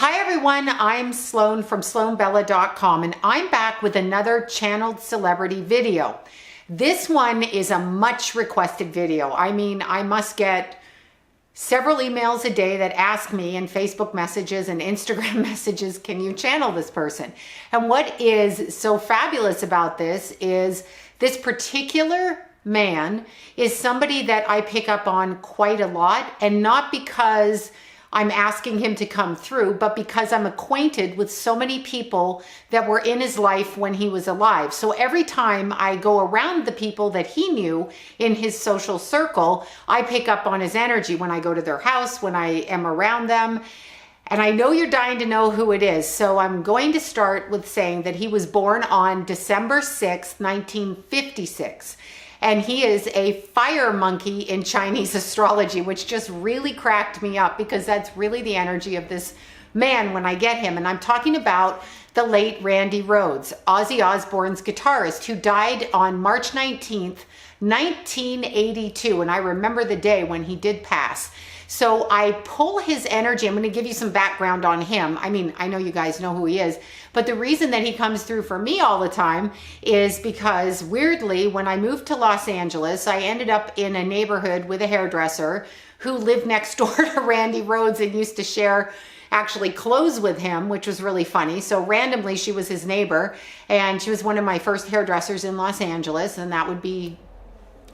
Hi everyone, I'm Sloan from sloanbella.com and I'm back with another channeled celebrity video. This one is a much requested video. I mean, I must get several emails a day that ask me in Facebook messages and Instagram messages, can you channel this person? And what is so fabulous about this is this particular man is somebody that I pick up on quite a lot, and not because I'm asking him to come through, but because I'm acquainted with so many people that were in his life when he was alive. So every time I go around the people that he knew in his social circle, I pick up on his energy when I go to their house, when I am around them. And I know you're dying to know who it is. So I'm going to start with saying that he was born on December 6th, 1956. And he is a fire monkey in Chinese astrology, which just really cracked me up because that's really the energy of this man when I get him. And I'm talking about the late Randy Rhoads, Ozzy Osbourne's guitarist, who died on March 19th, 1982. And I remember the day when he did pass. So I pull his energy. I'm going to give you some background on him. I mean, I know you guys know who he is, but the reason that he comes through for me all the time is because weirdly, when I moved to Los Angeles, I ended up in a neighborhood with a hairdresser who lived next door to Randy Rhoads and used to share actually clothes with him, which was really funny. So randomly, she was his neighbor, and she was one of my first hairdressers in Los Angeles, and that would be,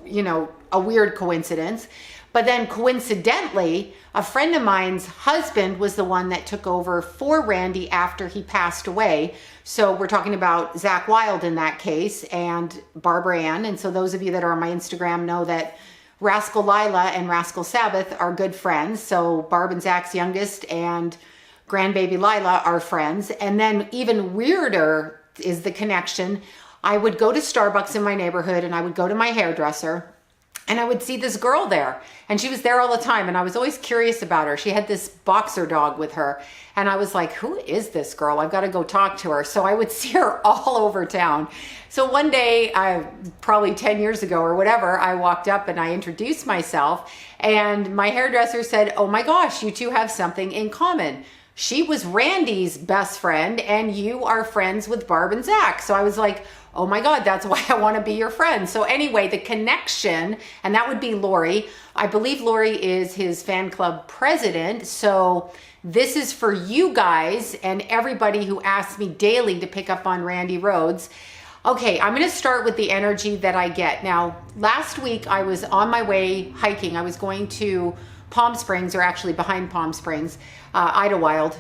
you know, a weird coincidence. But then coincidentally, a friend of mine's husband was the one that took over for Randy after he passed away. So we're talking about Zach Wilde in that case, and Barbara Ann. And so those of you that are on my Instagram know that Rascal Lila and Rascal Sabbath are good friends. So Barb and Zach's youngest and grandbaby Lila are friends. And then even weirder is the connection. I would go to Starbucks in my neighborhood and I would go to my hairdresser, and I would see this girl there, and she was there all the time. And I was always curious about her. She had this boxer dog with her. And I was like, who is this girl? I've got to go talk to her. So I would see her all over town. So one day, probably 10 years ago or whatever, I walked up and I introduced myself, and my hairdresser said, oh my gosh, you two have something in common. She was Randy's best friend, and you are friends with Barb and Zach. So I was like, oh my God, that's why I want to be your friend. So anyway, the connection, and that would be Lori. I believe Lori is his fan club president. So this is for you guys and everybody who asks me daily to pick up on Randy Rhoads. Okay, I'm going to start with the energy that I get. Now, last week I was on my way hiking. I was going to Palm Springs, or actually behind Palm Springs, Idlewild.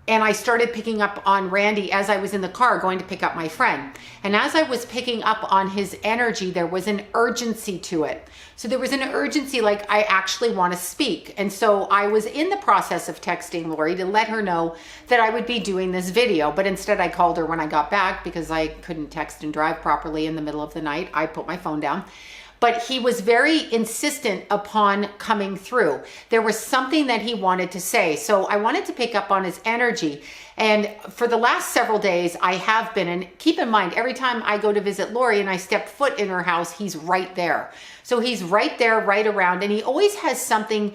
And I started picking up on Randy as I was in the car going to pick up my friend. And as I was picking up on his energy, there was an urgency to it. So there was an urgency, like, I actually want to speak. And so I was in the process of texting Lori to let her know that I would be doing this video. But instead I called her when I got back because I couldn't text and drive properly in the middle of the night. I put my phone down. But he was very insistent upon coming through. There was something that he wanted to say. So I wanted to pick up on his energy. And for the last several days, I have been, and keep in mind, every time I go to visit Lori and I step foot in her house, he's right there. So he's right there, right around, and he always has something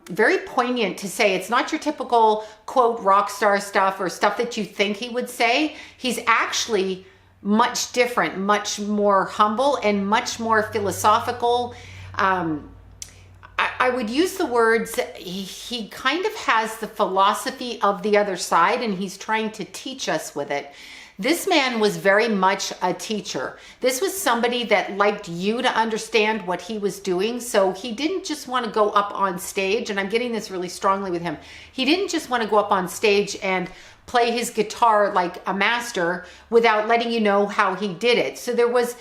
very poignant to say. It's not your typical, quote, rock star stuff or stuff that you think he would say. He's actually much different, much more humble, and much more philosophical. I would use the words, he kind of has the philosophy of the other side, and he's trying to teach us with it. This man was very much a teacher. This was somebody that liked you to understand what he was doing. So he didn't just want to go up on stage, and I'm getting this really strongly with him. He didn't just want to go up on stage and play his guitar like a master without letting you know how he did it. So there was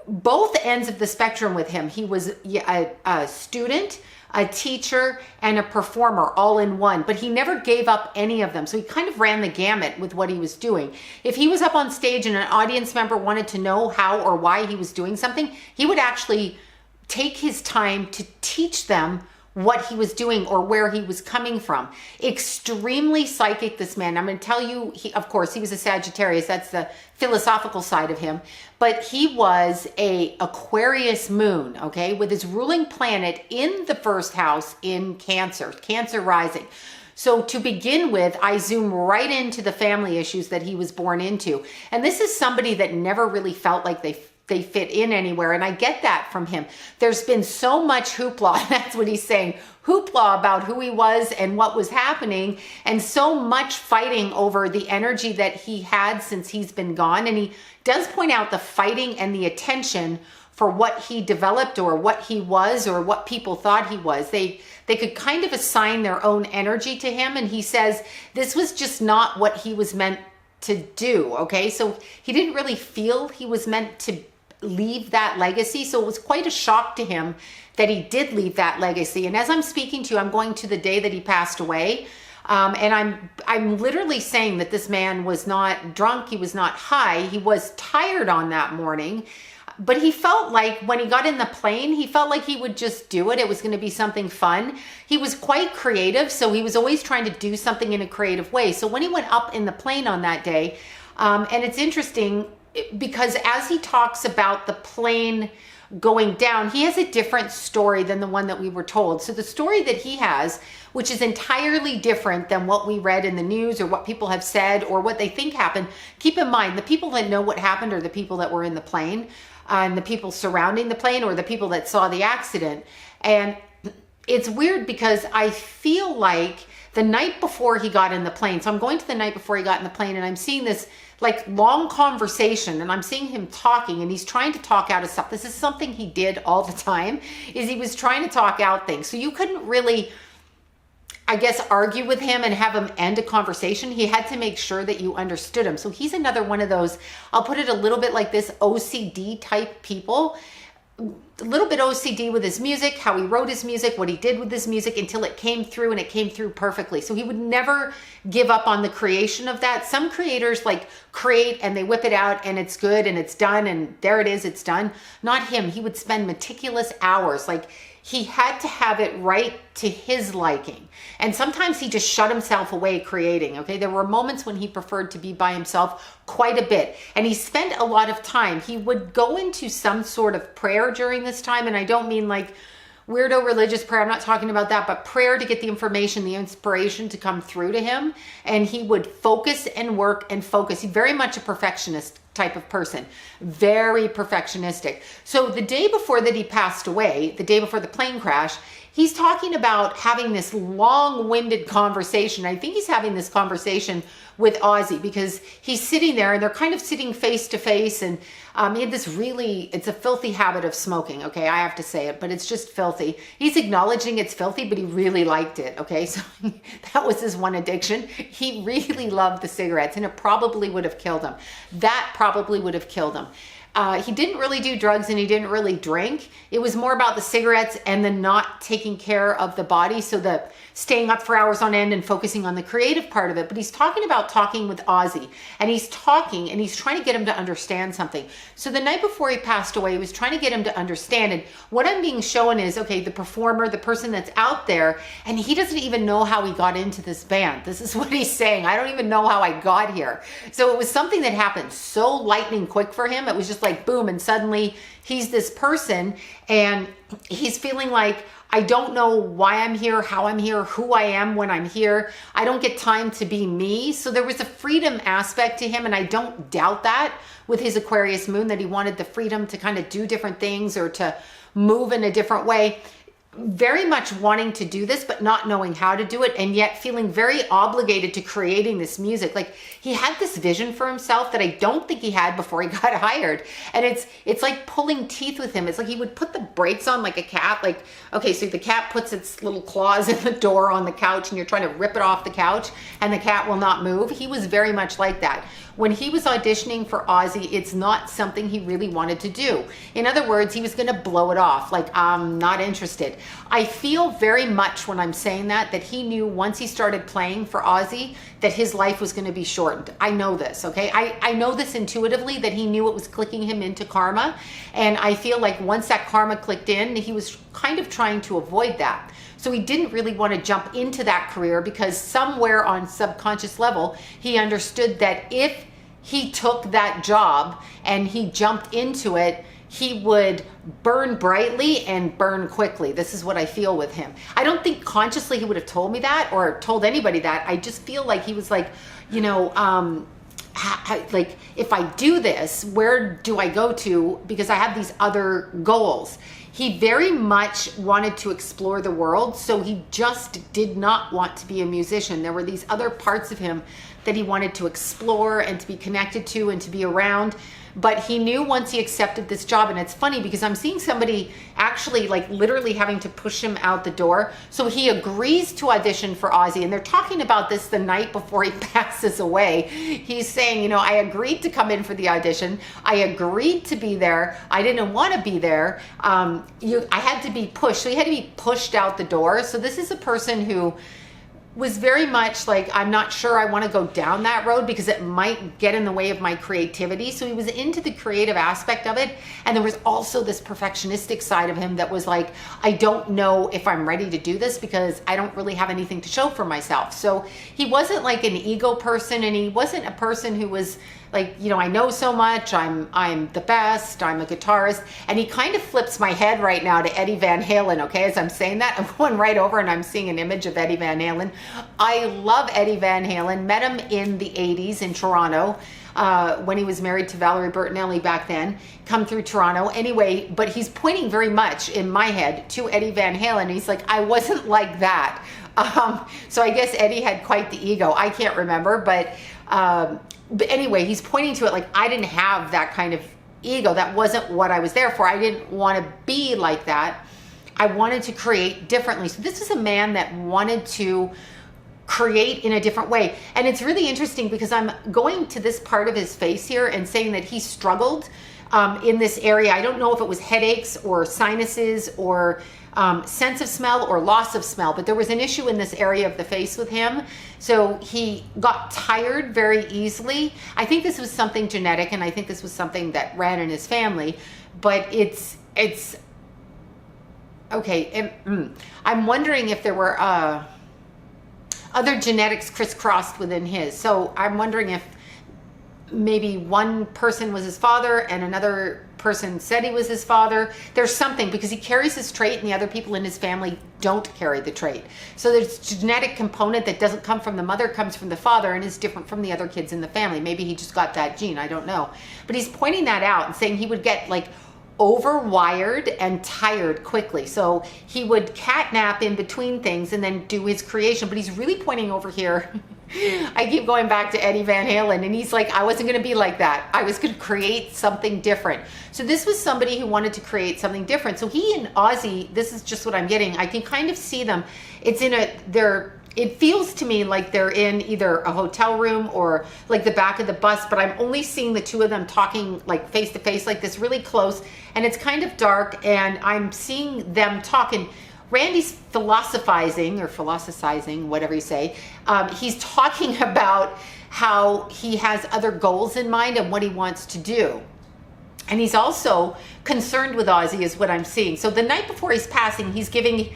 both ends of the spectrum with him. He was a student, a teacher, and a performer all in one, but he never gave up any of them. So he kind of ran the gamut with what he was doing. If he was up on stage and an audience member wanted to know how or why he was doing something, he would actually take his time to teach them what he was doing or where he was coming from. Extremely psychic, this man. I'm going to tell you, of course, he was a Sagittarius. That's the philosophical side of him. But he was a Aquarius moon, okay, with his ruling planet in the first house in Cancer, Cancer rising. So to begin with, I zoom right into the family issues that he was born into. And this is somebody that never really felt like they fit in anywhere. And I get that from him. There's been so much hoopla, that's what he's saying, hoopla about who he was and what was happening, and so much fighting over the energy that he had since he's been gone. And he does point out the fighting and the attention for what he developed or what he was or what people thought he was. They could kind of assign their own energy to him. And he says this was just not what he was meant to do. Okay, so he didn't really feel he was meant to leave that legacy. So it was quite a shock to him that he did leave that legacy. And as I'm speaking to you, I'm going to the day that he passed away. And I'm literally saying that this man was not drunk. He was not high. He was tired on that morning, but he felt like when he got in the plane, he felt like he would just do it. It was going to be something fun. He was quite creative. So he was always trying to do something in a creative way. So when he went up in the plane on that day, and it's interesting, because as he talks about the plane going down, he has a different story than the one that we were told. So the story that he has, which is entirely different than what we read in the news or what people have said or what they think happened. Keep in mind, the people that know what happened are the people that were in the plane and the people surrounding the plane or the people that saw the accident. And it's weird because I feel like the night before he got in the plane, so I'm going to the night before he got in the plane and I'm seeing this like long conversation and I'm seeing him talking and he's trying to talk out of stuff. This is something he did all the time, is he was trying to talk out things. So you couldn't really, I guess, argue with him and have him end a conversation. He had to make sure that you understood him. So he's another one of those, I'll put it a little bit like this, OCD type people. A little bit OCD with his music, how he wrote his music, what he did with his music until it came through, and it came through perfectly. So he would never give up on the creation of that. Some creators like create and they whip it out and it's good and it's done and there it is, it's done. Not him. He would spend meticulous hours. Like he had to have it right to his liking. And sometimes he just shut himself away creating. Okay, there were moments when he preferred to be by himself quite a bit. And he spent a lot of time. He would go into some sort of prayer during this time. And I don't mean like weirdo religious prayer. I'm not talking about that, but prayer to get the information, the inspiration to come through to him. And he would focus and work and focus. He's very much a perfectionist type of person, very perfectionistic. So the day before that he passed away, the day before the plane crash, he's talking about having this long-winded conversation. I think he's having this conversation with Ozzy because he's sitting there and they're kind of sitting face to face, and he had this really, it's a filthy habit of smoking, okay, I have to say it, but it's just filthy. He's acknowledging it's filthy, but he really liked it, okay, so that was his one addiction. He really loved the cigarettes, and it probably would have killed him. That probably would have killed him. He didn't really do drugs and he didn't really drink. It was more about the cigarettes and the not taking care of the body. So the staying up for hours on end and focusing on the creative part of it. But he's talking about talking with Ozzy, and he's talking and he's trying to get him to understand something. So the night before he passed away, he was trying to get him to understand. And what I'm being shown is, okay, the performer, the person that's out there, and he doesn't even know how he got into this band. This is what he's saying. I don't even know how I got here. So it was something that happened so lightning quick for him. It was just like boom, and suddenly he's this person and he's feeling like, I don't know why I'm here, how I'm here, who I am when I'm here. I don't get time to be me. So there was a freedom aspect to him, and I don't doubt that with his Aquarius moon, that he wanted the freedom to kind of do different things or to move in a different way. Very much wanting to do this, but not knowing how to do it, and yet feeling very obligated to creating this music. Like he had this vision for himself that I don't think he had before he got hired. And it's like pulling teeth with him. It's like he would put the brakes on like a cat. Like, okay, so the cat puts its little claws in the door on the couch and you're trying to rip it off the couch and the cat will not move. He was very much like that. When he was auditioning for Ozzy, it's not something he really wanted to do. In other words, he was going to blow it off. Like, I'm not interested. I feel very much when I'm saying that he knew once he started playing for Ozzy that his life was going to be shortened. I know this, okay? I know this intuitively, that he knew it was clicking him into karma. And I feel like once that karma clicked in, he was kind of trying to avoid that. So he didn't really want to jump into that career because somewhere on subconscious level, he understood that if he took that job and he jumped into it, he would burn brightly and burn quickly. This is what I feel with him. I don't think consciously he would have told me that or told anybody that. I just feel like he was like, you know, like if I do this, where do I go to? Because I have these other goals. He very much wanted to explore the world, so he just did not want to be a musician. There were these other parts of him that he wanted to explore and to be connected to and to be around. But he knew once he accepted this job, and it's funny because I'm seeing somebody actually like literally having to push him out the door. So he agrees to audition for Ozzy, and they're talking about this the night before he passes away. He's saying, you know, I agreed to come in for the audition. I agreed to be there. I didn't want to be there. I had to be pushed. So he had to be pushed out the door. So this is a person who was very much like, I'm not sure I want to go down that road because it might get in the way of my creativity. So he was into the creative aspect of it. And there was also this perfectionistic side of him that was like, I don't know if I'm ready to do this because I don't really have anything to show for myself. So he wasn't like an ego person, and he wasn't a person who was like, you know, I know so much, I'm the best, I'm a guitarist. And he kind of flips my head right now to Eddie Van Halen, okay? As I'm saying that, I'm going right over and I'm seeing an image of Eddie Van Halen. I love Eddie Van Halen, met him in the 80s in Toronto, when he was married to Valerie Bertinelli back then, come through Toronto. Anyway, but he's pointing very much in my head to Eddie Van Halen. He's like, I wasn't like that. So I guess Eddie had quite the ego. I can't remember, but anyway, he's pointing to it like, I didn't have that kind of ego. That wasn't what I was there for. I didn't want to be like that. I wanted to create differently. So this is a man that wanted to create in a different way. And it's really interesting because I'm going to this part of his face here and saying that he struggled in this area. I don't know if it was headaches or sinuses or sense of smell or loss of smell, but there was an issue in this area of the face with him. So he got tired very easily. I think this was something genetic, and I think this was something that ran in his family, but it's okay. I'm wondering if there were other genetics crisscrossed within his. So I'm wondering if maybe one person was his father and another person said he was his father. There's something, because he carries his trait and the other people in his family don't carry the trait. So there's a genetic component that doesn't come from the mother, comes from the father, and is different from the other kids in the family. Maybe he just got that gene, I don't know. But he's pointing that out and saying he would get like overwired and tired quickly. So he would catnap in between things and then do his creation. But he's really pointing over here. I keep going back to Eddie Van Halen, and he's like, I wasn't going to be like that. I was going to create something different. So this was somebody who wanted to create something different. So he and Ozzy, this is just what I'm getting. I can kind of see them. It's in it feels to me like they're in either a hotel room or like the back of the bus, but I'm only seeing the two of them talking like face to face like this, really close, and it's kind of dark, and I'm seeing them talking. Randy's philosophizing, whatever you say. He's talking about how he has other goals in mind and what he wants to do. And he's also concerned with Ozzy, is what I'm seeing. So the night before he's passing, he's giving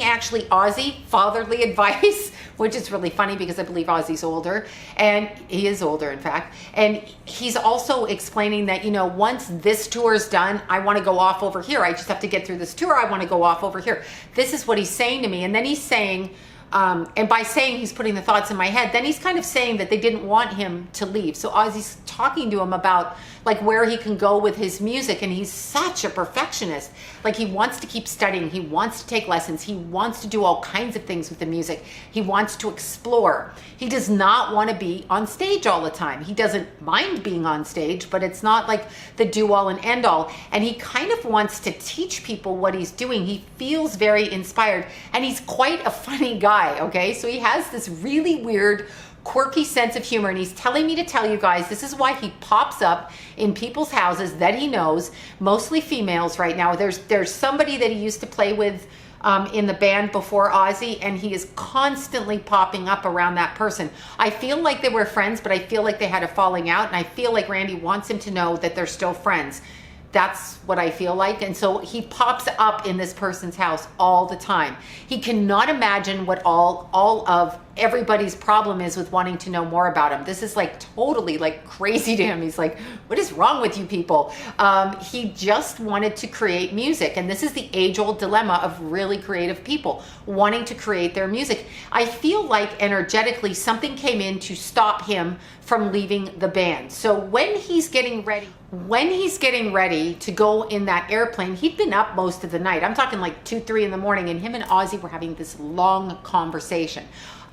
actually Ozzy fatherly advice, which is really funny because I believe Ozzy's older, and he is older, in fact. And he's also explaining that, you know, once this tour is done, I want to go off over here. I just have to get through this tour. I want to go off over here. This is what he's saying to me. And then he's saying, and by saying he's putting the thoughts in my head, then he's kind of saying that they didn't want him to leave. So Ozzy's talking to him about like where he can go with his music, and he's such a perfectionist. Like he wants to keep studying, he wants to take lessons, he wants to do all kinds of things with the music. He wants to explore. He does not want to be on stage all the time. He doesn't mind being on stage, but it's not like the do all and end all. And he kind of wants to teach people what he's doing. He feels very inspired, and he's quite a funny guy, okay? So he has this really weird, quirky sense of humor, and he's telling me to tell you guys this is why he pops up in people's houses that he knows, mostly females right now. There's somebody that he used to play with in the band before Ozzy, and he is constantly popping up around that person. I feel like they were friends, but I feel like they had a falling out, and I feel like Randy wants him to know that they're still friends. That's what I feel like. And so he pops up in this person's house all the time. He cannot imagine what all of everybody's problem is with wanting to know more about him. This is like totally like crazy to him. He's like, what is wrong with you people? He just wanted to create music. And this is the age-old dilemma of really creative people wanting to create their music. I feel like energetically something came in to stop him from leaving the band. So when he's getting ready to go in that airplane, he'd been up most of the night. I'm talking like 2, 3 in the morning, and him and Ozzy were having this long conversation.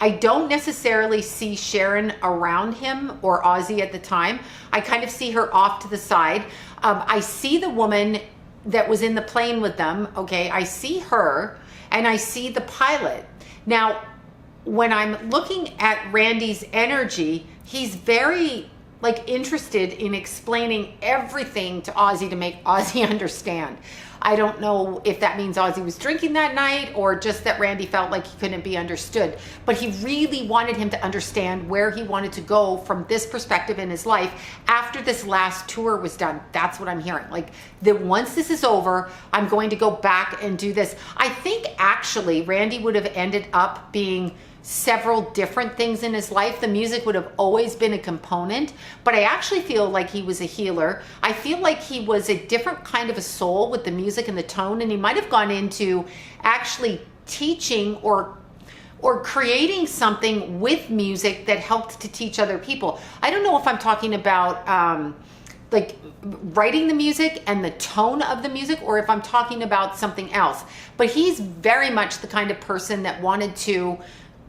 I don't necessarily see Sharon around him or Ozzy at the time. I kind of see her off to the side. I see the woman that was in the plane with them, okay? I see her, and I see the pilot. Now, when I'm looking at Randy's energy, he's very like interested in explaining everything to Ozzy to make Ozzy understand. I don't know if that means Ozzy was drinking that night or just that Randy felt like he couldn't be understood, but he really wanted him to understand where he wanted to go from this perspective in his life after this last tour was done. That's what I'm hearing. Like that once this is over, I'm going to go back and do this. I think actually Randy would have ended up being several different things in his life. The music would have always been a component, but I actually feel like he was a healer. I feel like he was a different kind of a soul with the music and the tone, and he might have gone into actually teaching or creating something with music that helped to teach other people. I don't know if I'm talking about like writing the music and the tone of the music, or if I'm talking about something else, but he's very much the kind of person that wanted to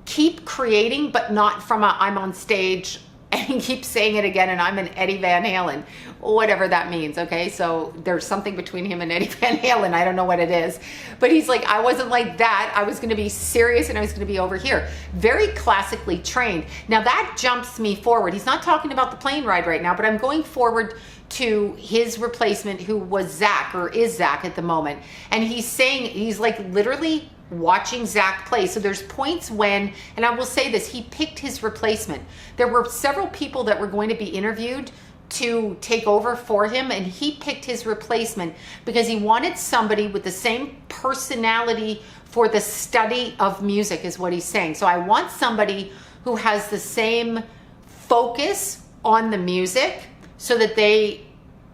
keep creating, but not from a I'm on stage and keep saying it again and I'm an Eddie Van Halen, whatever that means, okay? So there's something between him and Eddie Van Halen. I don't know what it is. But he's like, I wasn't like that. I was going to be serious and I was going to be over here. Very classically trained. Now that jumps me forward. He's not talking about the plane ride right now, but I'm going forward to his replacement, who was Zach, or is Zach at the moment. And he's saying, he's like literally watching Zach play. So there's points when, and I will say this, he picked his replacement. There were several people that were going to be interviewed to take over for him, and he picked his replacement because he wanted somebody with the same personality for the study of music, is what he's saying. So I want somebody who has the same focus on the music so that they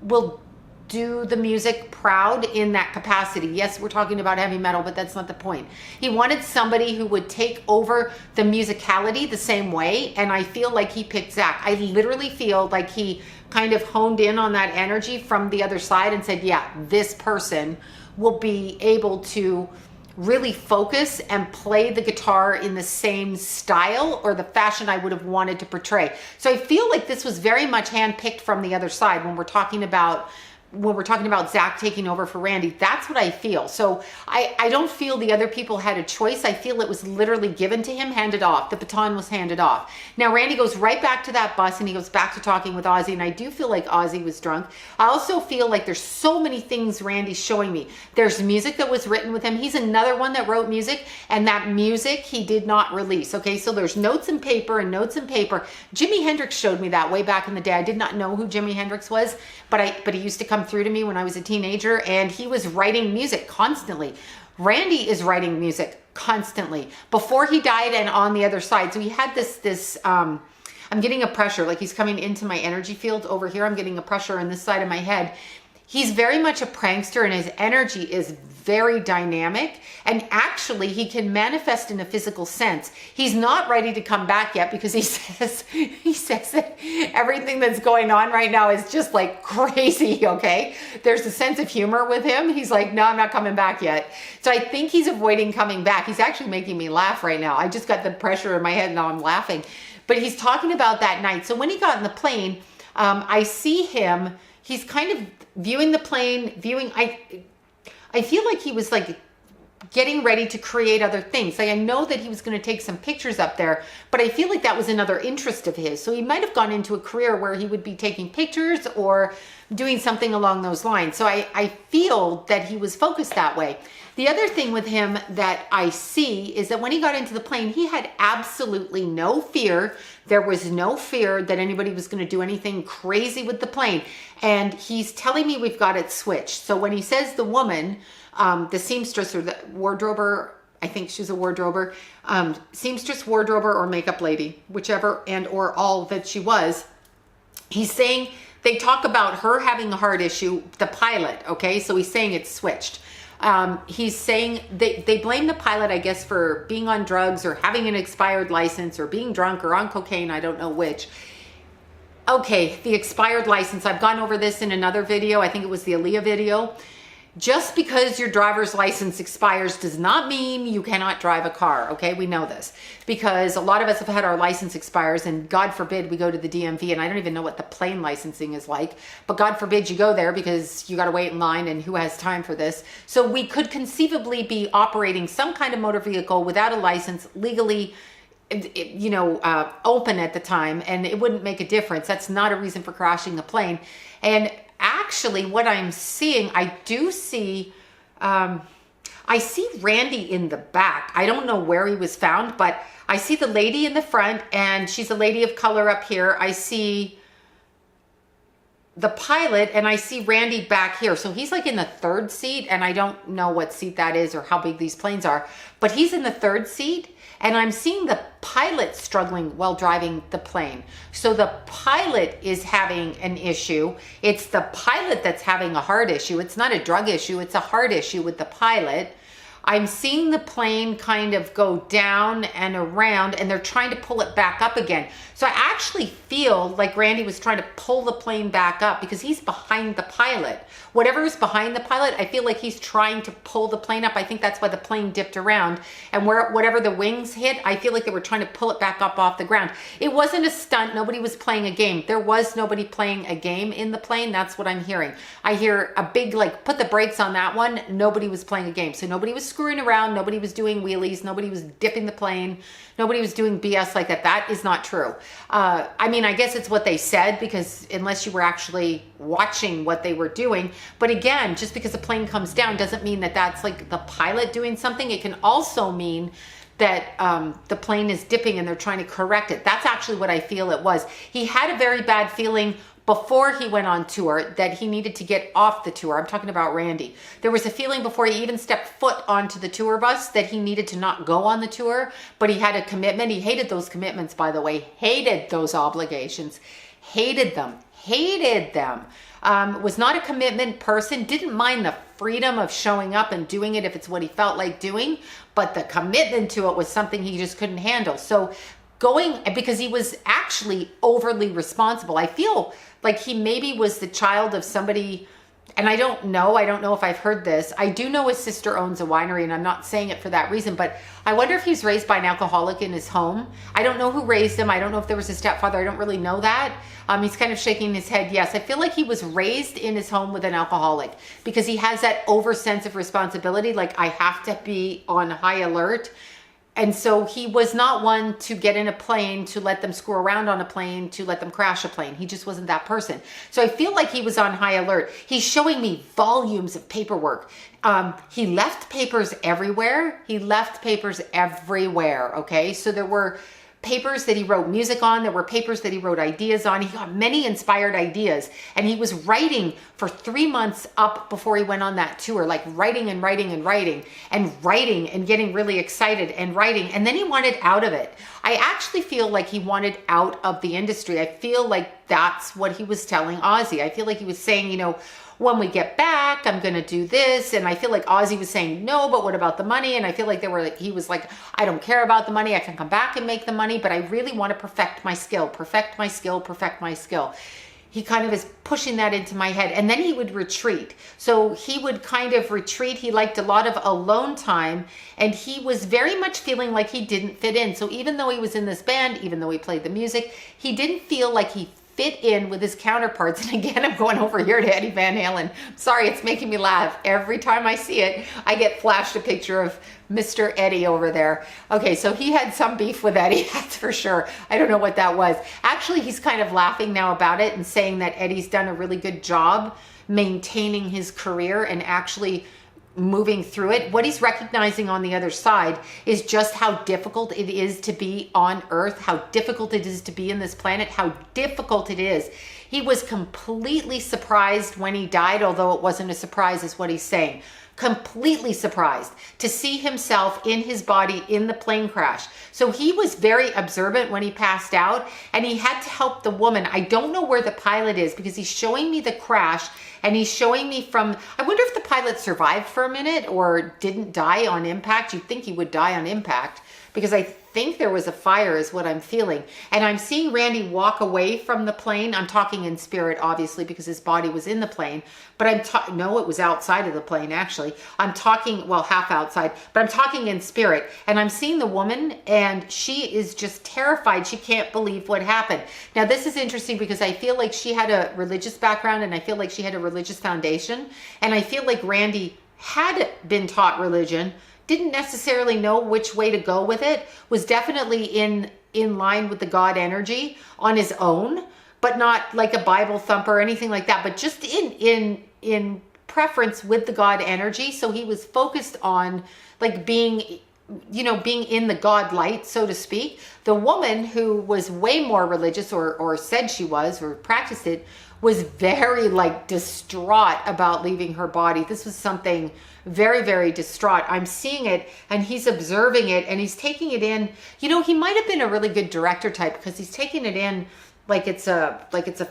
will do the music proud in that capacity. Yes, we're talking about heavy metal, but that's not the point. He wanted somebody who would take over the musicality the same way, and I feel like he picked Zach. I literally feel like he kind of honed in on that energy from the other side and said, yeah, this person will be able to really focus and play the guitar in the same style or the fashion I would have wanted to portray. So I feel like this was very much handpicked from the other side when we're talking about Zach taking over for Randy. That's what I feel. So I don't feel the other people had a choice. I feel it was literally given to him, handed off. The baton was handed off. Now Randy goes right back to that bus and he goes back to talking with Ozzy, and I do feel like Ozzy was drunk. I also feel like there's so many things Randy's showing me. There's music that was written with him. He's another one that wrote music, and that music he did not release. Okay, so there's notes and paper and notes and paper. Jimi Hendrix showed me that way back in the day. I did not know who Jimi Hendrix was, but he used to come through to me when I was a teenager, and he was writing music constantly. Randy is writing music constantly before he died and on the other side. So he had this I'm getting a pressure, like he's coming into my energy field over here. I'm getting a pressure on this side of my head. He's very much a prankster, and his energy is very dynamic, and actually he can manifest in a physical sense. He's not ready to come back yet because he says that everything that's going on right now is just like crazy, okay? There's a sense of humor with him. He's like, no, I'm not coming back yet. So I think he's avoiding coming back. He's actually making me laugh right now. I just got the pressure in my head and now I'm laughing. But he's talking about that night. So when he got in the plane, I see him, he's kind of viewing the plane, I feel like he was like getting ready to create other things. Like I know that he was going to take some pictures up there, but I feel like that was another interest of his. So he might have gone into a career where he would be taking pictures or doing something along those lines. So I feel that he was focused that way. The other thing with him that I see is that when he got into the plane, he had absolutely no fear. There was no fear that anybody was going to do anything crazy with the plane. And he's telling me we've got it switched. So when he says the woman, the seamstress or the wardrober, I think she's a wardrober, seamstress, wardrober, or makeup lady, whichever and or all that she was. He's saying they talk about her having a heart issue, the pilot, okay? So he's saying it's switched. He's saying they blame the pilot, I guess, for being on drugs or having an expired license or being drunk or on cocaine, I don't know which. Okay, the expired license, I've gone over this in another video, I think it was the Aaliyah video. Just because your driver's license expires does not mean you cannot drive a car, okay? We know this because a lot of us have had our license expires, and God forbid we go to the DMV, and I don't even know what the plane licensing is like, but God forbid you go there because you got to wait in line, and who has time for this? So we could conceivably be operating some kind of motor vehicle without a license legally, you know, open at the time, and it wouldn't make a difference. That's not a reason for crashing the plane. And actually, what I'm seeing, I do see, I see Randy in the back. I don't know where he was found, but I see the lady in the front, and she's a lady of color up here. I see the pilot, and I see Randy back here. So he's like in the third seat, and I don't know what seat that is or how big these planes are, but he's in the third seat. And I'm seeing the pilot struggling while driving the plane. So the pilot is having an issue. It's the pilot that's having a heart issue. It's not a drug issue. It's a heart issue with the pilot. I'm seeing the plane kind of go down and around, and they're trying to pull it back up again. So I actually feel like Randy was trying to pull the plane back up because he's behind the pilot. Whatever is behind the pilot, I feel like he's trying to pull the plane up. I think that's why the plane dipped around, and whatever the wings hit, I feel like they were trying to pull it back up off the ground. It wasn't a stunt. Nobody was playing a game. There was nobody playing a game in the plane. That's what I'm hearing. I hear a big, like, put the brakes on that one. Nobody was playing a game. So nobody was screwing around. Nobody was doing wheelies. Nobody was dipping the plane. Nobody was doing BS like that. That is not true. I mean, I guess it's what they said, because unless you were actually watching what they were doing. But again, just because a plane comes down doesn't mean that that's like the pilot doing something. It can also mean that the plane is dipping and they're trying to correct it. That's actually what I feel it was. He had a very bad feeling before he went on tour that he needed to get off the tour. I'm talking about Randy. There was a feeling before he even stepped foot onto the tour bus that he needed to not go on the tour, but he had a commitment. He hated those commitments, by the way, hated those obligations, hated them, was not a commitment person, didn't mind the freedom of showing up and doing it if it's what he felt like doing, but the commitment to it was something he just couldn't handle. So going, because he was actually overly responsible. I feel like he maybe was the child of somebody, and I don't know if I've heard this. I do know his sister owns a winery, and I'm not saying it for that reason, but I wonder if he's raised by an alcoholic in his home. I don't know who raised him. I don't know if there was a stepfather. I don't really know that. He's kind of shaking his head. Yes, I feel like he was raised in his home with an alcoholic because he has that over sense of responsibility. Like, I have to be on high alert. And so he was not one to get in a plane, to let them screw around on a plane, to let them crash a plane. He just wasn't that person. So I feel like he was on high alert. He's showing me volumes of paperwork. He left papers everywhere. Okay? So there were papers that he wrote music on. There were papers that he wrote ideas on. He got many inspired ideas, and he was writing for 3 months up before he went on that tour, like writing and getting really excited and writing. And then he wanted out of it. I actually feel like he wanted out of the industry. I feel like that's what he was telling Ozzy. I feel like he was saying, you know, when we get back, I'm going to do this. And I feel like Ozzy was saying, no, but what about the money? And I feel like he was like, I don't care about the money. I can come back and make the money, but I really want to perfect my skill. He kind of is pushing that into my head. And then he would retreat. So he would kind of retreat. He liked a lot of alone time, and he was very much feeling like he didn't fit in. So even though he was in this band, even though he played the music, he didn't feel like he fit in with his counterparts. And again, I'm going over here to Eddie Van Halen. Sorry, it's making me laugh. Every time I see it, I get flashed a picture of Mr. Eddie over there. Okay, so he had some beef with Eddie, that's for sure. I don't know what that was. Actually, he's kind of laughing now about it and saying that Eddie's done a really good job maintaining his career and actually moving through it. What he's recognizing on the other side is just how difficult it is to be on Earth, how difficult it is to be in this planet, how difficult it is. He was completely surprised when he died, although it wasn't a surprise is what he's saying. completely surprised to see himself in his body in the plane crash. So he was very observant when he passed out, and he had to help the woman. I don't know where the pilot is because he's showing me the crash, and he's showing me from, I wonder if the pilot survived for a minute or didn't die on impact. You'd think he would die on impact because I think there was a fire is what I'm feeling. And I'm seeing Randy walk away from the plane. I'm talking in spirit, obviously, because his body was in the plane, but no, it was outside of the plane, actually. I'm talking, well, half outside, but I'm talking in spirit, and I'm seeing the woman, and she is just terrified. She can't believe what happened. Now, this is interesting because I feel like she had a religious background, and I feel like she had a religious foundation, and I feel like Randy had been taught religion, didn't necessarily know which way to go with it, was definitely in line with the God energy on his own, but not like a Bible thumper or anything like that, but just in preference with the God energy. So he was focused on like being, you know, being in the God light, so to speak. The woman who was way more religious or said she was or practiced it was very like distraught about leaving her body. This was something very, very distraught. I'm seeing it, and he's observing it, and he's taking it in. You know, he might have been a really good director type because he's taking it in like it's a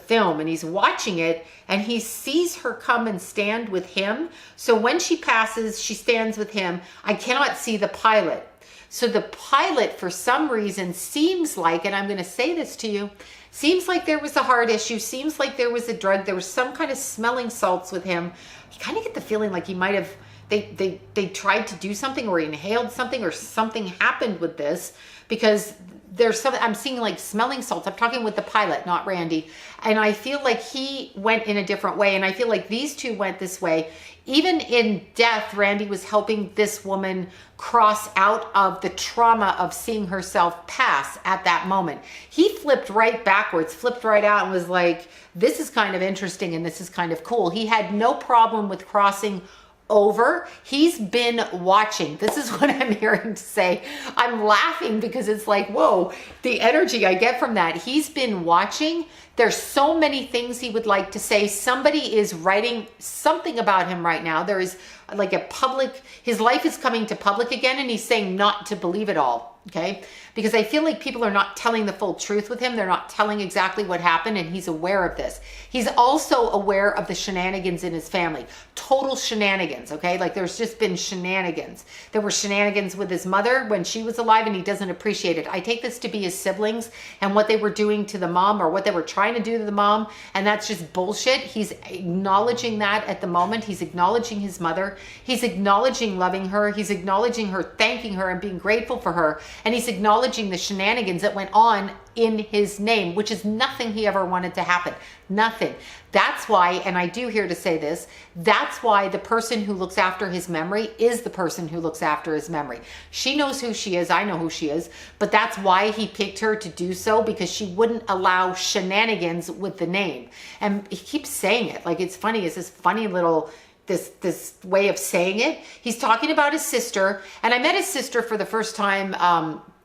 film, and he's watching it, and he sees her come and stand with him. So when she passes, she stands with him. I cannot see the pilot. So the pilot, for some reason, seems like, and I'm going to say this to you, seems like there was a heart issue, seems like there was a drug, there was some kind of smelling salts with him. You kind of get the feeling like he might have, they tried to do something, or he inhaled something, or something happened with this, because there's something, I'm seeing like smelling salts. I'm talking with the pilot, not Randy. And I feel like he went in a different way. And I feel like these two went this way. Even in death, Randy was helping this woman cross out of the trauma of seeing herself pass at that moment. He flipped right backwards, flipped right out, and was like, this is kind of interesting and this is kind of cool. He had no problem with crossing over. He's been watching. This is what I'm hearing to say. I'm laughing because it's like, whoa, the energy I get from that. He's been watching. There's so many things he would like to say. Somebody is writing something about him right now. There is like a public, his life is coming to public again, and he's saying not to believe it all. Okay. Because I feel like people are not telling the full truth with him. They're not telling exactly what happened, and he's aware of this. He's also aware of the shenanigans in his family. Total shenanigans, okay? Like there's just been shenanigans. There were shenanigans with his mother when she was alive, and he doesn't appreciate it. I take this to be his siblings and what they were doing to the mom, or what they were trying to do to the mom, and that's just bullshit. He's acknowledging that at the moment. He's acknowledging his mother. He's acknowledging loving her. He's acknowledging her, thanking her, and being grateful for her. And he's acknowledging the shenanigans that went on in his name, which is nothing he ever wanted to happen. Nothing. That's why, and I do here to say this, that's why the person who looks after his memory is the person who looks after his memory. She knows who she is. I know who she is. But that's why he picked her to do so, because she wouldn't allow shenanigans with the name. And he keeps saying it. Like, it's funny. It's this funny little this way of saying it. He's talking about his sister, and I met his sister for the first time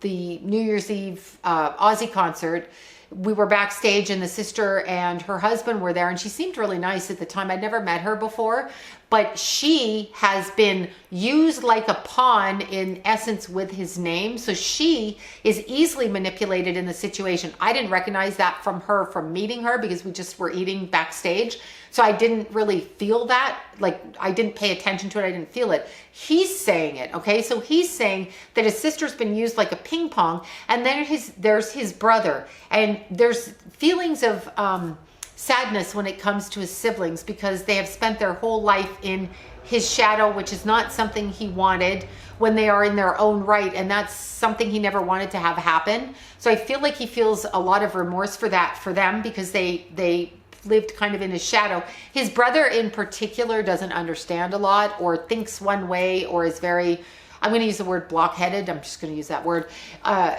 the New Year's Eve Ozzy concert. We were backstage, and the sister and her husband were there, and she seemed really nice at the time. I'd never met her before, but she has been used like a pawn in essence with his name. So she is easily manipulated in the situation. I didn't recognize that from her from meeting her, because we just were eating backstage. So I didn't really feel that. Like, I didn't pay attention to it. I didn't feel it. He's saying it, okay? So he's saying that his sister's been used like a ping pong, and then there's his brother. And there's feelings of sadness when it comes to his siblings, because they have spent their whole life in his shadow, which is not something he wanted when they are in their own right. And that's something he never wanted to have happen. So I feel like he feels a lot of remorse for that, for them, because they lived kind of in his shadow. His brother in particular doesn't understand a lot, or thinks one way, or is very, I'm going to use the word blockheaded. I'm just going to use that word,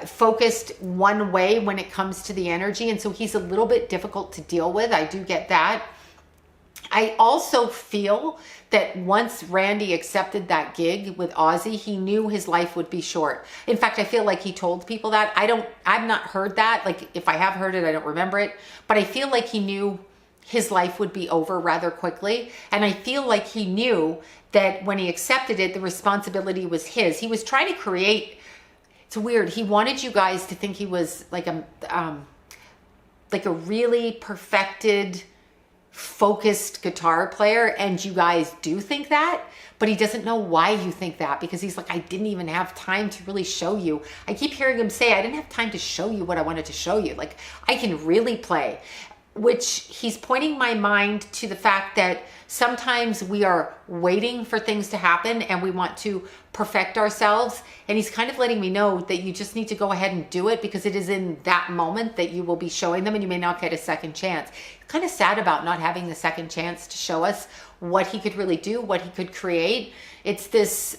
focused one way when it comes to the energy. And so he's a little bit difficult to deal with. I do get that. I also feel that once Randy accepted that gig with Ozzy, he knew his life would be short. In fact, I feel like he told people that. I've not heard that. Like, if I have heard it, I don't remember it, but I feel like he knew his life would be over rather quickly. And I feel like he knew that when he accepted it, the responsibility was his. He was trying to create, it's weird, he wanted you guys to think he was like a really perfected, focused guitar player, and you guys do think that, but he doesn't know why you think that, because he's like, I didn't even have time to really show you. I keep hearing him say, I didn't have time to show you what I wanted to show you. Like, I can really play. Which he's pointing my mind to the fact that sometimes we are waiting for things to happen and we want to perfect ourselves. And he's kind of letting me know that you just need to go ahead and do it, because it is in that moment that you will be showing them, and you may not get a second chance. Kind of sad about not having the second chance to show us what he could really do, what he could create. It's this,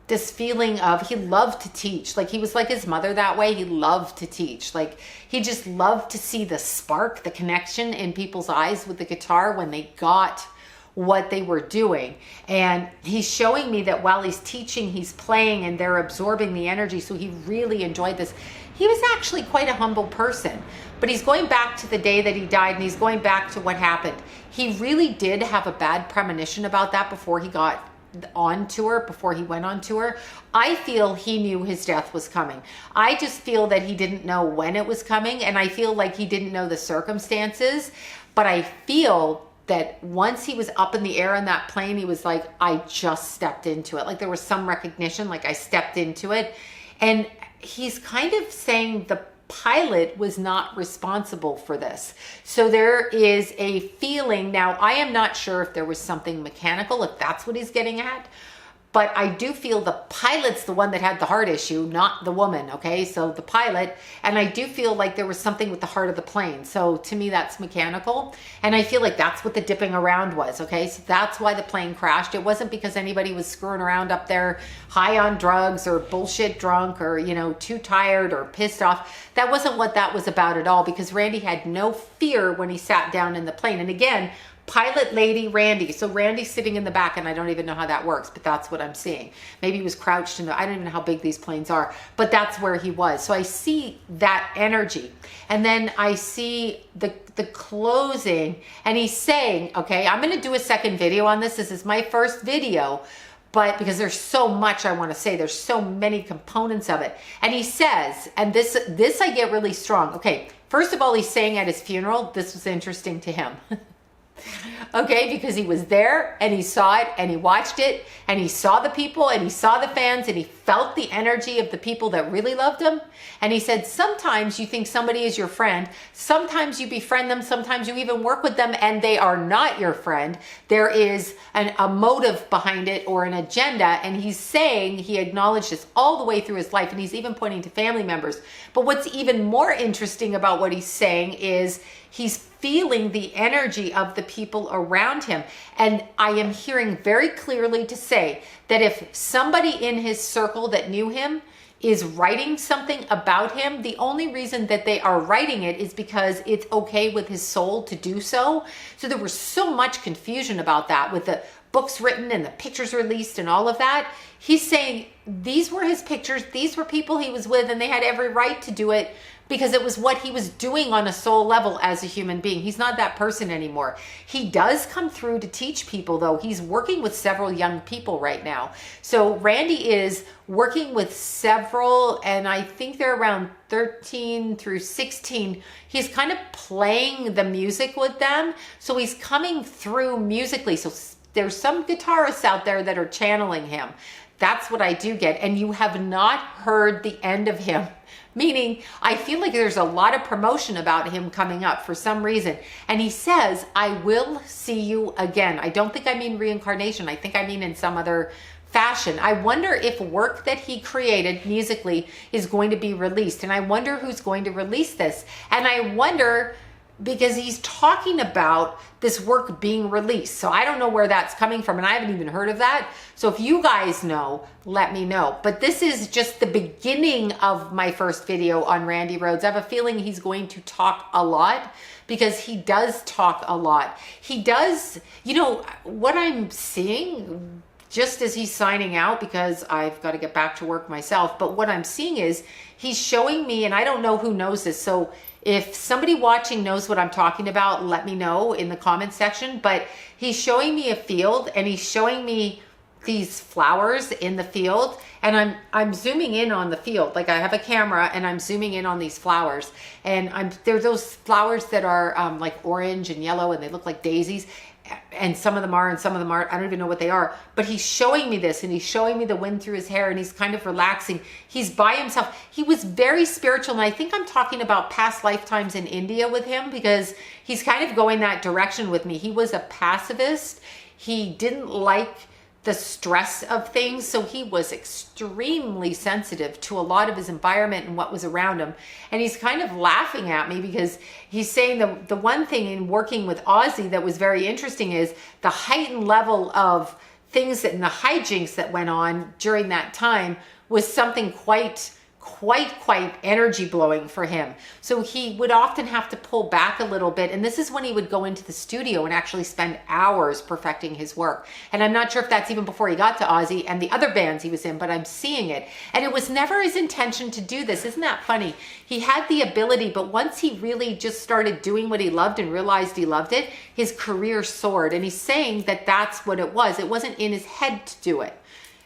this feeling of, he loved to teach. Like, he was like his mother that way. He loved to teach. Like, he just loved to see the spark, the connection in people's eyes with the guitar when they got what they were doing. And he's showing me that while he's teaching, he's playing, and they're absorbing the energy. So he really enjoyed this. He was actually quite a humble person, but he's going back to the day that he died, and he's going back to what happened. He really did have a bad premonition about that before he got on tour, before he went on tour. I feel he knew his death was coming. I just feel that he didn't know when it was coming, and I feel like he didn't know the circumstances, but I feel that once he was up in the air on that plane, he was like, I just stepped into it. Like, there was some recognition, like I stepped into it. And he's kind of saying the pilot was not responsible for this. So there is a feeling. Now, I am not sure if there was something mechanical, if that's what he's getting at, but I do feel the pilot's the one that had the heart issue, not the woman, okay? So the pilot, and I do feel like there was something with the heart of the plane. So to me, that's mechanical. And I feel like that's what the dipping around was, okay? So that's why the plane crashed. It wasn't because anybody was screwing around up there high on drugs or bullshit drunk or, you know, too tired or pissed off. That wasn't what that was about at all, because Randy had no fear when he sat down in the plane. And again, pilot lady Randy. So Randy's sitting in the back, and I don't even know how that works, but that's what I'm seeing. Maybe he was crouched in the, I don't even know how big these planes are, but that's where he was. So I see that energy. And then I see the closing, and he's saying, okay, I'm going to do a second video on this. This is my first video, but because there's so much I want to say, there's so many components of it. And he says, and this I get really strong. Okay. First of all, he's saying at his funeral, this was interesting to him. Okay, because he was there and he saw it and he watched it and he saw the people and he saw the fans and he felt the energy of the people that really loved him. And he said, sometimes you think somebody is your friend, sometimes you befriend them, sometimes you even work with them and they are not your friend. There is a motive behind it or an agenda. And he's saying, he acknowledged this all the way through his life, and he's even pointing to family members. But what's even more interesting about what he's saying is he's feeling the energy of the people around him. And I am hearing very clearly to say that if somebody in his circle that knew him is writing something about him, the only reason that they are writing it is because it's okay with his soul to do so. So there was so much confusion about that with the books written and the pictures released and all of that. He's saying these were his pictures, these were people he was with, and they had every right to do it because it was what he was doing on a soul level as a human being. He's not that person anymore. He does come through to teach people, though. He's working with several young people right now. So Randy is working with several, and I think they're around 13 through 16. He's kind of playing the music with them. So he's coming through musically. So there's some guitarists out there that are channeling him. That's what I do get. And you have not heard the end of him. Meaning, I feel like there's a lot of promotion about him coming up for some reason. And he says, I will see you again. I don't think I mean reincarnation. I think I mean in some other fashion. I wonder if work that he created musically is going to be released. And I wonder who's going to release this. And I wonder, because he's talking about this work being released. So I don't know where that's coming from, and I haven't even heard of that. So if you guys know, let me know. But this is just the beginning of my first video on Randy Rhoads. I have a feeling he's going to talk a lot, because he does talk a lot. He does, you know, what I'm seeing just as he's signing out, because I've got to get back to work myself. But what I'm seeing is he's showing me, and I don't know who knows this. So if somebody watching knows what I'm talking about, let me know in the comment section. But he's showing me a field, and he's showing me these flowers in the field, and I'm zooming in on the field. Like, I have a camera and I'm zooming in on these flowers, and they're those flowers that are like orange and yellow, and they look like daisies, and some of them are and some of them aren't. I don't even know what they are, but he's showing me this, and he's showing me the wind through his hair, and he's kind of relaxing. He's by himself. He was very spiritual, and I think I'm talking about past lifetimes in India with him, because he's kind of going that direction with me. He was a pacifist. He didn't like the stress of things, so he was extremely sensitive to a lot of his environment and what was around him. And he's kind of laughing at me, because he's saying the one thing in working with Ozzy that was very interesting is the heightened level of things and the hijinks that went on during that time was something quite energy blowing for him. So he would often have to pull back a little bit. And this is when he would go into the studio and actually spend hours perfecting his work. And I'm not sure if that's even before he got to Ozzy and the other bands he was in, but I'm seeing it. And it was never his intention to do this. Isn't that funny? He had the ability, but once he really just started doing what he loved and realized he loved it, his career soared. And he's saying that that's what it was. It wasn't in his head to do it.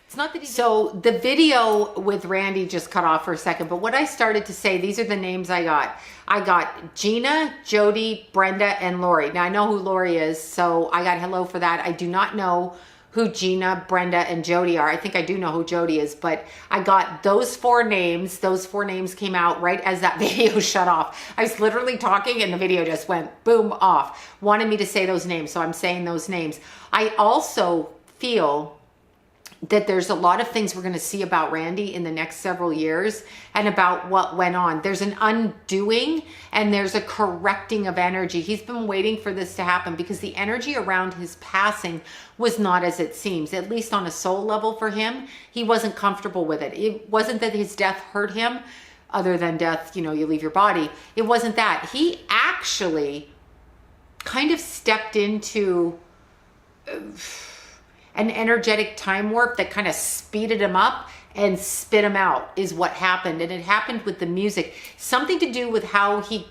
It's not that so the video with Randy just cut off for a second, but what I started to say, these are the names I got. I got Gina, Jody, Brenda, and Lori. Now I know who Lori is, so I got hello for that. I do not know who Gina, Brenda, and Jody are. I think I do know who Jody is, but I got those 4 names. Those 4 names came out right as that video shut off. I was literally talking and the video just went boom off. Wanted me to say those names, so I'm saying those names. I also feel that there's a lot of things we're going to see about Randy in the next several years and about what went on. There's an undoing and there's a correcting of energy. He's been waiting for this to happen because the energy around his passing was not as it seems, at least on a soul level for him. He wasn't comfortable with it. It wasn't that his death hurt him, other than death, you know, you leave your body. It wasn't that. He actually kind of stepped into an energetic time warp that kind of speeded him up and spit him out is what happened. And it happened with the music. Something to do with how he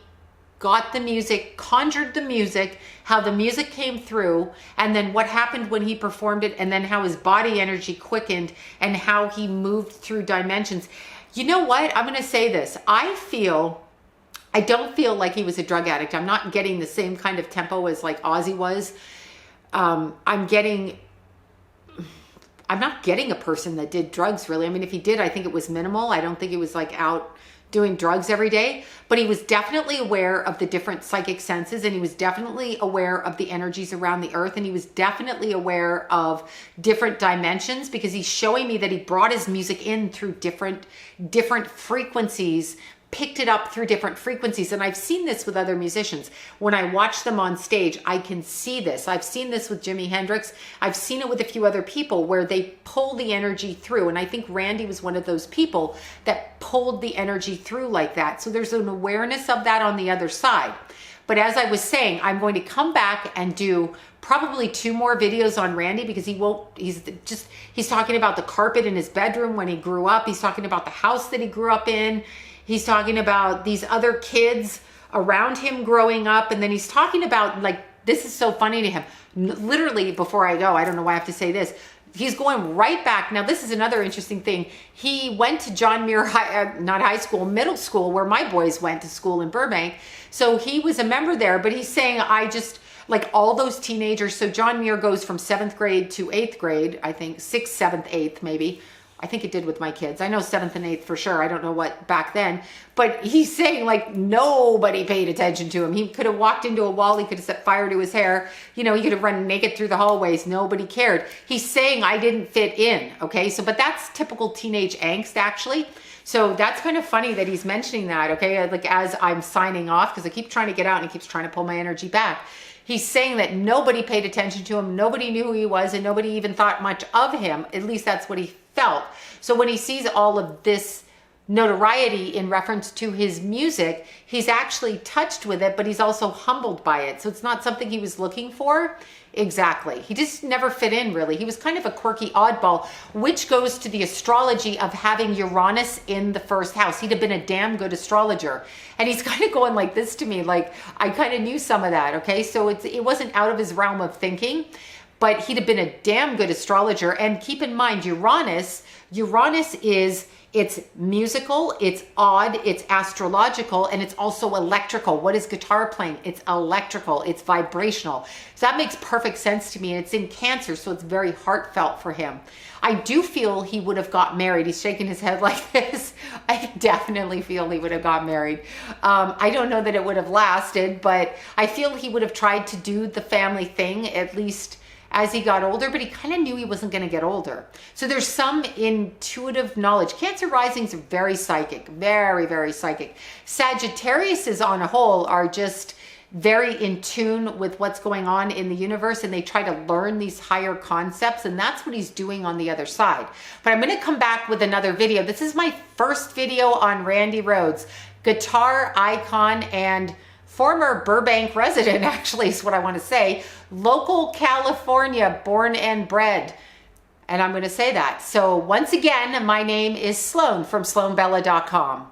got the music, conjured the music, how the music came through, and then what happened when he performed it, and then how his body energy quickened and how he moved through dimensions. You know what? I'm going to say this. I don't feel like he was a drug addict. I'm not getting the same kind of tempo as like Ozzy was. I'm not getting a person that did drugs, really. I mean, if he did, I think it was minimal. I don't think he was like out doing drugs every day, but he was definitely aware of the different psychic senses, and he was definitely aware of the energies around the earth, and he was definitely aware of different dimensions, because he's showing me that he brought his music in through different frequencies, picked it up through different frequencies. And I've seen this with other musicians. When I watch them on stage, I can see this. I've seen this with Jimi Hendrix. I've seen it with a few other people where they pull the energy through. And I think Randy was one of those people that pulled the energy through like that. So there's an awareness of that on the other side. But as I was saying, I'm going to come back and do probably 2 more videos on Randy, because he's talking about the carpet in his bedroom when he grew up. He's talking about the house that he grew up in. He's talking about these other kids around him growing up. And then he's talking about, like, this is so funny to him. Literally, before I go, I don't know why I have to say this. He's going right back. Now, this is another interesting thing. He went to John Muir middle school, where my boys went to school in Burbank. So he was a member there, but he's saying, like all those teenagers. So John Muir goes from 7th grade to 8th grade, I think 6th, 7th, 8th, maybe. I think it did with my kids. I know 7th and 8th for sure. I don't know what back then, but he's saying like nobody paid attention to him. He could have walked into a wall. He could have set fire to his hair. You know, he could have run naked through the hallways. Nobody cared. He's saying I didn't fit in. Okay. So, but that's typical teenage angst actually. So that's kind of funny that he's mentioning that. Okay. Like as I'm signing off, because I keep trying to get out and he keeps trying to pull my energy back. He's saying that nobody paid attention to him. Nobody knew who he was, and nobody even thought much of him. At least that's what he felt. So when he sees all of this notoriety in reference to his music. He's actually touched with it, but he's also humbled by it. So it's not something he was looking for. Exactly. He just never fit in, really. He was kind of a quirky oddball, which goes to the astrology of having Uranus in the first house. He'd have been a damn good astrologer. And he's kind of going like this to me, like, I kind of knew some of that, okay? So it wasn't out of his realm of thinking, but he'd have been a damn good astrologer. And keep in mind, Uranus is, it's musical, it's odd, it's astrological, and it's also electrical. What is guitar playing? It's electrical, it's vibrational. So that makes perfect sense to me. And it's in Cancer, so it's very heartfelt for him. I do feel he would have got married. He's shaking his head like this. I definitely feel he would have got married. I don't know that it would have lasted, but I feel he would have tried to do the family thing, at least as he got older, but he kind of knew he wasn't going to get older. So there's some intuitive knowledge. Cancer risings are very psychic, very, very psychic. Sagittariuses on a whole are just very in tune with what's going on in the universe, and they try to learn these higher concepts, and that's what he's doing on the other side. But I'm going to come back with another video. This is my first video on Randy Rhoads, guitar icon and former Burbank resident, actually, is what I want to say. Local California, born and bred. And I'm going to say that. So once again, my name is Sloan from SloanBella.com.